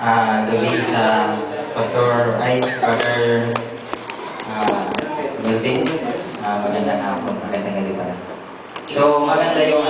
galing sa Pastor Brother Melvin. Magandang hapon, magandang gabi pala. So, maganda yung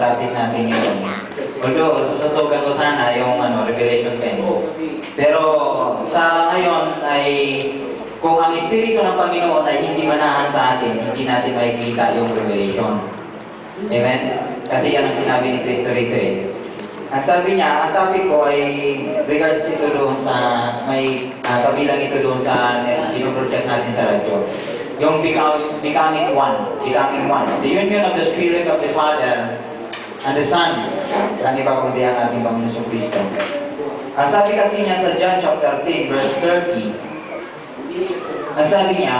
topic natin ngayon. Although, sususugan ko sana yung Revelation 10. Pero, sa ngayon ay, kung ang Espiritu ng Panginoon ay hindi manahan sa atin, hindi natin makikita yung Revelation. Amen? Kasi yan ang sinabi ni Cristo rito eh. Ang sabi niya, ang topic ko ay regards ito doon sa, may kabilang ito doon sa pinoproject natin sa radyo. Yung becoming one. The union of the Spirit of the Father and the Son. Ang iba kundi ang ating Panginoon Kristo. Ang sabi kasi niya sa John chapter 10, verse 30, ang sabi niya,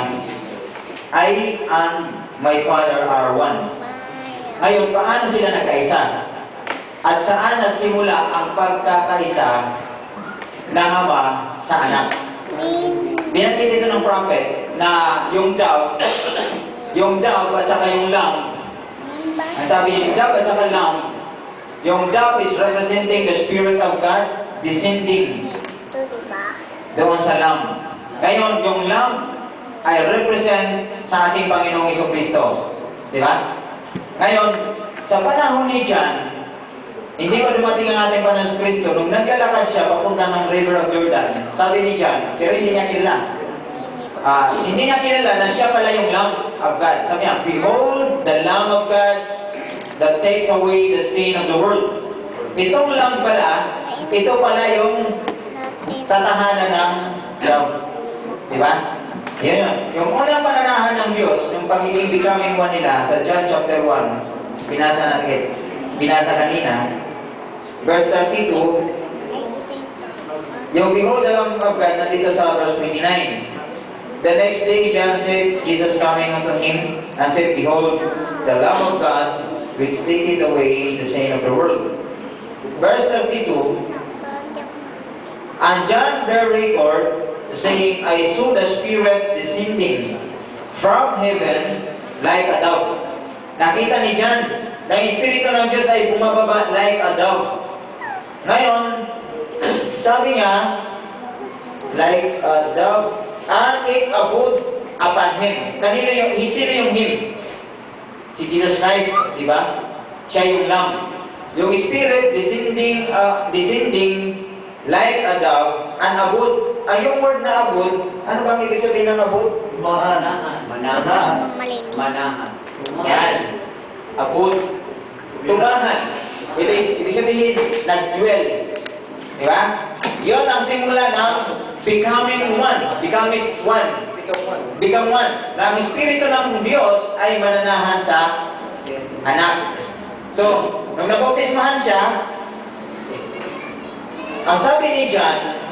I and my Father are one. Ngayon, paano sila nagkaisa? At saan nagsimula ang pagkakaisa ng Ama sa Anak? Binanggit ito ng prophet na yung dove at saka yung lamb. Ang sabi yung dove at saka lamb, yung dove is representing the Spirit of God descending doon sa lamb. Ngayon, yung lamb ay represent sa ating Panginoong Jesucristo. Di ba? Ngayon, sa panahon ni John, hindi pa dumating ang ating Panginoong Kristo. Nung naglalakad siya papunta ng River of Jordan, sabi ni John, pero hindi niya kilala. Hindi niya kilala na siya pala yung Lamb of God. Sabi niya, behold, the Lamb of God that takes away the sin of the world. Itong Lamb pala, ito pala yung tatahanan ng Lamb. Diba? Yan yun. Yung unang pananahan ng Diyos, yung pagiging becoming one nila, sa John chapter 1, binasa kanina, verse 32, yung behold the Lamb of God, nandito sa verse 29. The next day, John said, Jesus coming unto him, and said, behold, the Lamb of God, which taketh away the sin of the world. Verse 32, and John bare record, saying, I saw the Spirit descending from heaven like a dove. Nakita ni John, na yung Espiritu ng Diyos ay bumababa like a dove. Ngayon, sabi niya, like a dove, and it abode upon him. Sino yung him? Si Jesus Christ, di ba? Siya yung Lamb. Yung Spirit descending like a dove, and abode. Yung word na abode, ano bang ibig sabihin ng abode? Manahan. Yan. Abode. Tumahan. Ibig sabihin, nag-dwell. Di ba? Yun ang simula ng becoming one. Become one. Na ang Espiritu ng Diyos ay mananahan sa anak. So, nung nabautismahan siya, ang sabi ni John,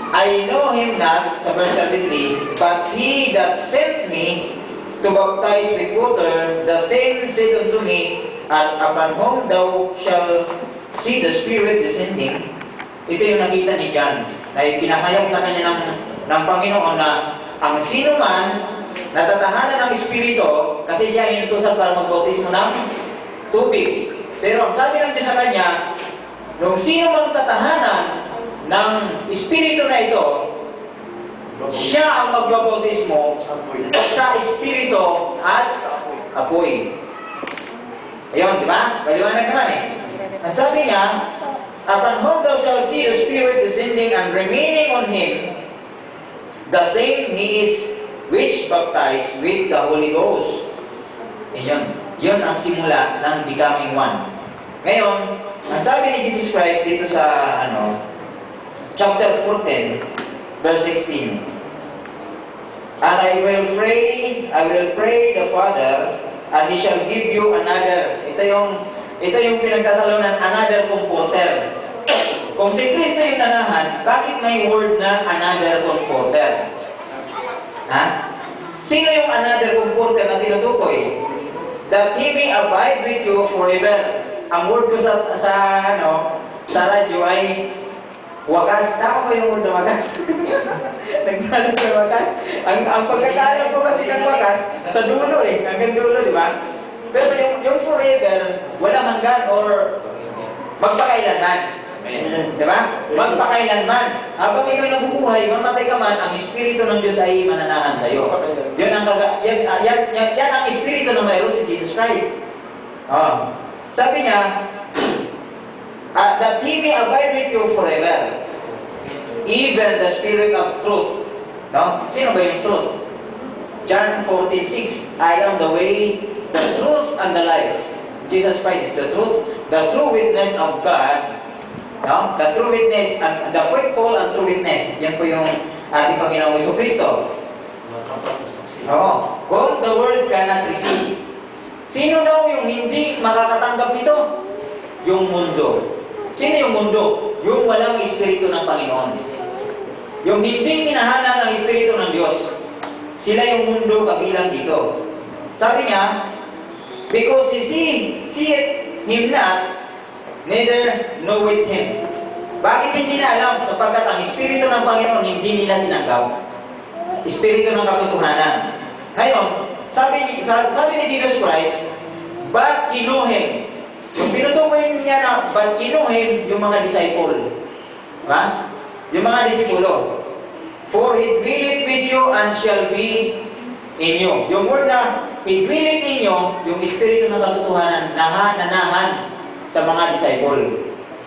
I know him not, sa verse 33, but he that sent me to baptize with water, the same said unto me, at upon whom thou shalt see the Spirit descending. Ito yung nakita ni John, na pinahayag sa kanya ng Panginoon na ang sino man natatahanan ng Espiritu, kasi siya inutusan para magbautismo ng tubig. Pero ang sabi ng Diyos sa kanya, nung sino mang tatahanan ng Espiritu na ito, siya ang magbabautismo sa Espiritu at apoy. Ayun, di ba? Paliwanag naman eh. Ang sabi niya, upon whom thou shalt see the Spirit descending and remaining on him, the same he is which baptized with the Holy Ghost. Ayun. Yun ang simula ng becoming one. Ngayon, ang sabi ni Jesus Christ dito sa chapter 14, verse 16. And I will pray the Father, and He shall give you another. Ito yung pinagtatalunan, another comforter. Kung si Kristo yung nanahan, bakit may word na another comforter? Ha? Sino yung another comforter na tinutukoy? That He may abide with you forever. Ang word ko sa radyo ay wakas. Tama ko yung word na wakas? Nagsalat sa wakas. Ang pagkakalam ko kasi ng wakas, sa dulo eh. Hanggang dulo, di ba? Pero yung forever, walang hanggan or magpakailanman. Diba? Magpakailanman. Habang ikaw nabubuhay, mamatay ka man, ang Espiritu ng Diyos ay mananahan sa'yo. Yan ang, yan ang Espiritu na mayroon si Jesus Christ. Oh. Sabi niya, that He may abide with you forever. Even the Spirit of truth. No? Sino ba yung truth? John 14:6. I am the way, the truth, and the life. Jesus Christ is the truth, the true witness of God. No? The true witness, and the faithful and true witness. Yan po yung ating Panginoong Jesucristo. Oo. Whom the world cannot receive. Sino daw yung hindi makakatanggap nito? Yung mundo. Sino yung mundo? Yung walang Espiritu ng Panginoon. Yung hindi hinahanap ng Espiritu ng Diyos. Sila yung mundo kabilang dito. Sabi niya, because he seeth him not, neither knoweth him. Bakit hindi na alam? Sapagkat ang Espiritu ng Panginoon hindi nila tinanggap. Espiritu ng katotohanan. Ngayon, sabi ni Jesus Christ, but he knew him. Yung pinutukoy niya na, but he knew him, yung mga disciple. Diba? Yung mga disipulo. For it dwelleth with you and shall be in you. Yung word na, it dwelleth in you, yung Espiritu ng katotohanan, nanahan sa mga disciple.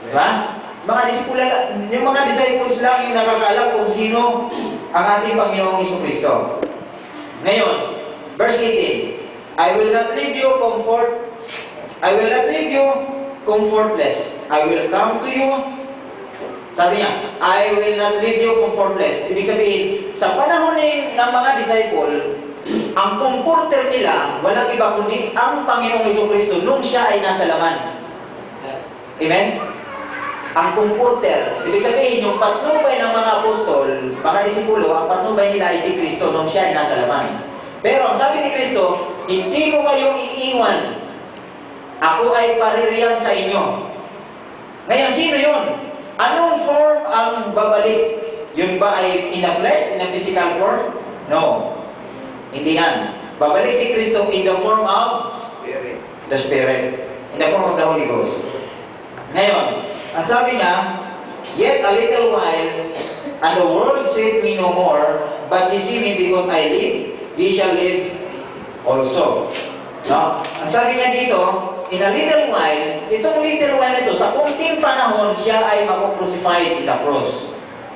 Diba? Yung mga disciples lang yung nakakaalam kung sino ang ating Panginoong Jesucristo. Ngayon, verse 18, I will not leave you comfortless. I will come to you. Sabi niya, I will not leave you comfortless. Ibig sabihin, sa panahon ng mga disciple, ang comforter nila, walang iba kundi ang Panginoong Jesucristo nung siya ay nasa laman. Amen? Ang comforter. Ibig sabihin, yung patnubay ng mga apostol, mga disipulo, ang patnubay nila ay si Kristo nung siya ay nasa laman. Pero ang sabi ni Kristo, hindi ko kayong iiwan. Ako ay paririyan sa inyo. Ngayon, sino yun? Anong form ang babalik? Yun ba ay in a flesh, in a physical form? No. Hindi yan. Babalik si Kristo in the form of the Spirit. In the form of the Holy Ghost. Ngayon, ang sabi niya, yet a little while, and the world seeth me no more, but ye see me because I live, ye shall live also. No? Ang sabi niya dito, in a little while, itong little while ito, sa kunting panahon, siya ay mako-crucified in the cross.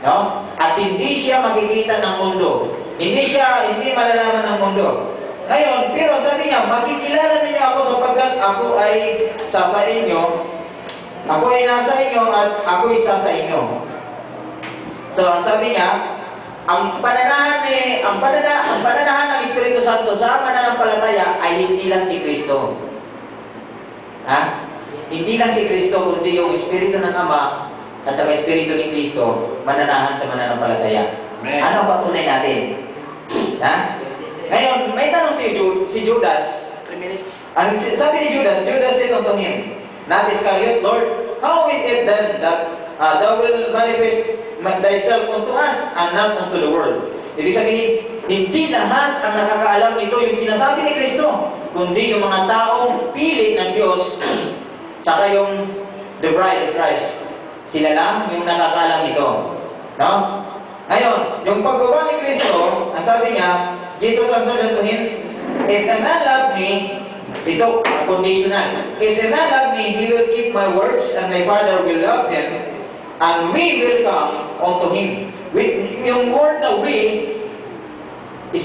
No? At hindi siya makikita ng mundo. Hindi malalaman ng mundo. Ngayon, pero sabi niya, makikilala niyo ako sapagkat ako ay sa inyo, ako ay nasa inyo at ako isa sa inyo. So, ang sabi niya, ang pananahan ng Espiritu Santo sa mananampalataya ay hindi lang si Kristo. Hindi lang si Kristo, kundi yung Espiritu ng Ama at ang Espiritu ni Kristo mananahan sa mananampalataya. Amen. Ano ang patunay natin? Ngayon, may tanong si Judas. Sabi ni Judas said unto him, not Iscariot, Lord, how is it then that thou will manifest thyself unto us and not unto the world? Ibig sabihin, hindi lahat ang nakakaalam nito yung sinasabi ni Kristo, kundi yung mga taong pilit ng Diyos, tsaka yung the bride of Christ. Sila lang yung nakakaalam nito. No? Ngayon, yung paggawa ni Kristo, ang sabi niya, Jesus answered unto him, if a man love me, ito, conditional. If a man love me, he will keep my words, and my Father will love him, and we will come unto him. Yung word na we,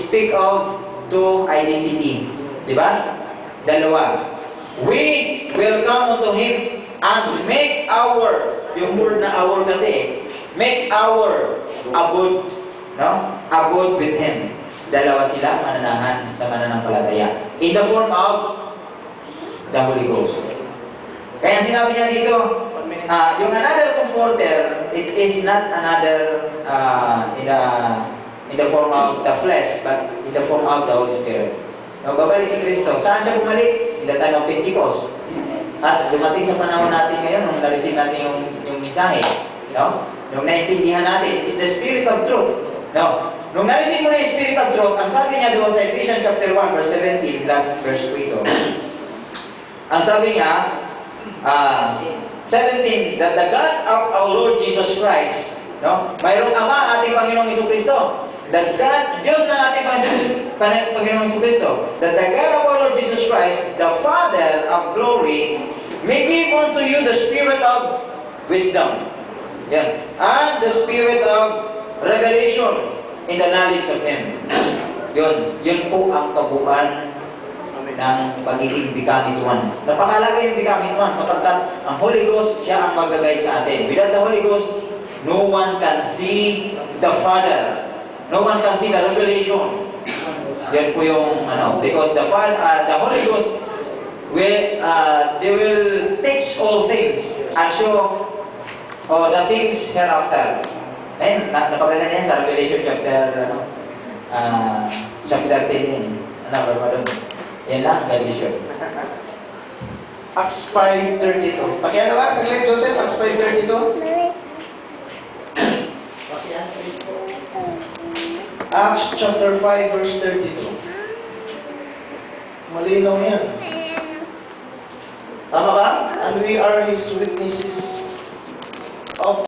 speak of two identity. Diba? Dalawa. We will come unto him and make our, yung word na our kasi, make our abode, no? Abode with him. Dalawa sila mananahan sa mananampalataya. In the form of the Holy Ghost. Kaya sinabi niya dito, yung another comforter, it is not another in the form of the flesh, but in the form of the Holy Spirit. Nung babalik si Kristo, saan siya bumalik? In the time of Pentecost. At dumating sa panahon natin ngayon, nung narinig natin yung mensahe, no? Nung naintindihan natin, it is the Spirit of truth. No? Nung narinig mo na yung Spirit of truth, ang sabi niya doon sa Ephesians chapter 1, verse 17, last verse 2 ito. Ang sabi niya, 17, that the God of our Lord Jesus Christ, no? Mayroong Ama, ating Panginoong Jesucristo. The God, Diyos ng ating Panginoong Jesucristo. That the God of our Lord Jesus Christ, the Father of glory, may give unto you the spirit of wisdom. Yan. And the spirit of revelation in the knowledge of Him. Yun po ang kabuuan ng pagiging becoming one. Napakalaga yung becoming one sapagkat ang Holy Ghost, siya ang mag-guide sa atin. Without the Holy Ghost, no one can see the Father. No one can see the revelation. Yan po yung because the Holy Ghost they will teach all things and show the things hereafter. Ayun, napaganda niya sa Revelation chapter 10. Ano. Yan lang, Revelation. Acts 5:32. Pakiano ba? Saglit, Joseph, Acts 5:32. Acts chapter 5 verse 32. Malinaw yan. Tama ba? And we are His witnesses of